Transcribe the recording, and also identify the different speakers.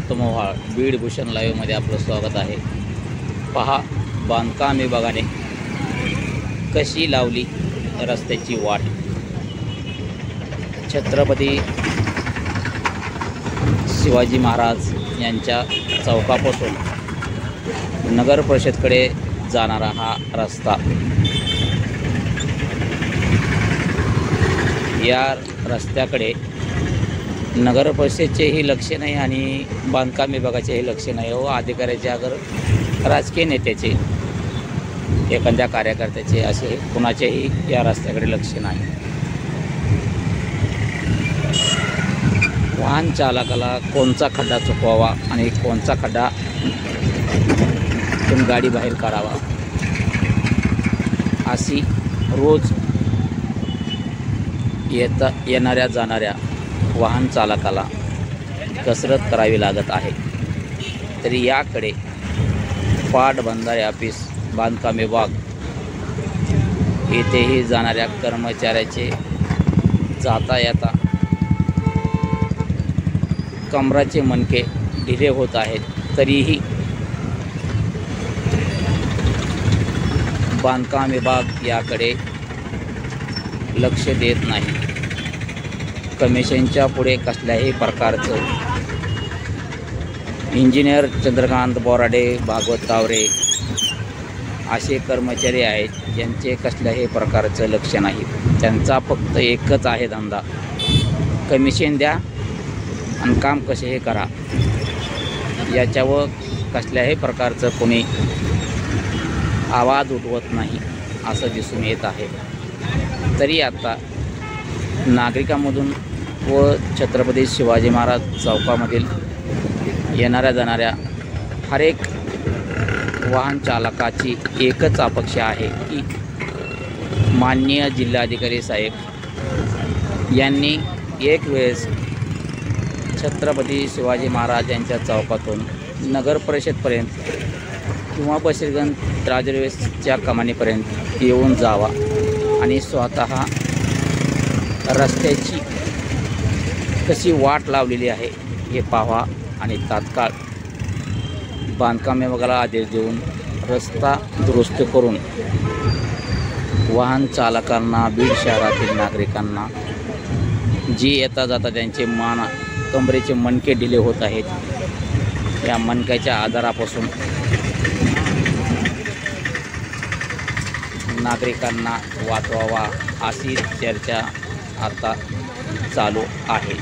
Speaker 1: उत्तम ओव्हाळ बीड भूषण लाईव्हमध्ये आपलं स्वागत आहे। पहा बांधकाम विभागाने कशी लावली रस्त्याची वाट। छत्रपती शिवाजी महाराज यांच्या चौकापासून नगर परिषदकडे जाणारा हा रस्ता, या रस्त्याकडे नगर परिषदेचेही लक्ष नाही आणि बांधकाम विभागाचेही लक्ष नाही हो। अधिकाऱ्याचे अगर राजकीय नेत्याचे, एखाद्या कार्यकर्त्याचे असे कुणाचेही या रस्त्याकडे लक्ष नाही। वाहन चालकाला कोणचा खड्डा चुकवावा आणि कोणचा खड्डा गाडी बाहेर काढावा अशी रोज येणाऱ्या जाणाऱ्या वाहन चालकाला कसरत करावी लागत आहे। तरी याकडे पाटबंधारे ऑफिस, बांधकाम विभाग येथेही जाणाऱ्या कर्मचाऱ्याचे जाता येता कमराचे मणके ढिले होत आहेत। तरीही बांधकाम विभाग याकडे लक्ष देत नाही। कमिशनच्या पुढे कसल्याही प्रकारचं इंजिनियर चंद्रकांत बोराडे, भागवत तावरे असे कर्मचारी आहेत ज्यांचे कसल्याही प्रकारचं लक्ष नाही। त्यांचा फक्त एकच आहे धंदा, कमिशन द्या आणि काम कसेही करा। याच्यावर कसल्याही प्रकारचं कोणी आवाज उठवत नाही असं दिसून येत आहे। तरी आता नागरिकांमधून व छत्रपती शिवाजी महाराज चौकामधील येणाऱ्या जाणाऱ्या हर एक वाहन चालकाची एकच अपेक्षा आहे की माननीय जिल्हाधिकारी साहेब यांनी एक वेळेस छत्रपती शिवाजी महाराज यांच्या चौकातून नगर परिषदपर्यंत किंवा बशीरगंज राजरवेसच्या कमानीपर्यंत येऊन जावा आणि स्वतः रस्त्याची कशी वाट लावलेली आहे हे पाहावा आणि तात्काळ बांधकाम विभागाला आदेश देऊन रस्ता दुरुस्त करून वाहन चालकांना, बीड शहरातील नागरिकांना जी येता जाता त्यांचे कमरेचे मणके ढिले होत आहेत, या मणक्याच्या आजारापासून नागरिकांना वाचवावा अशी चर्चा आता चालू आहे।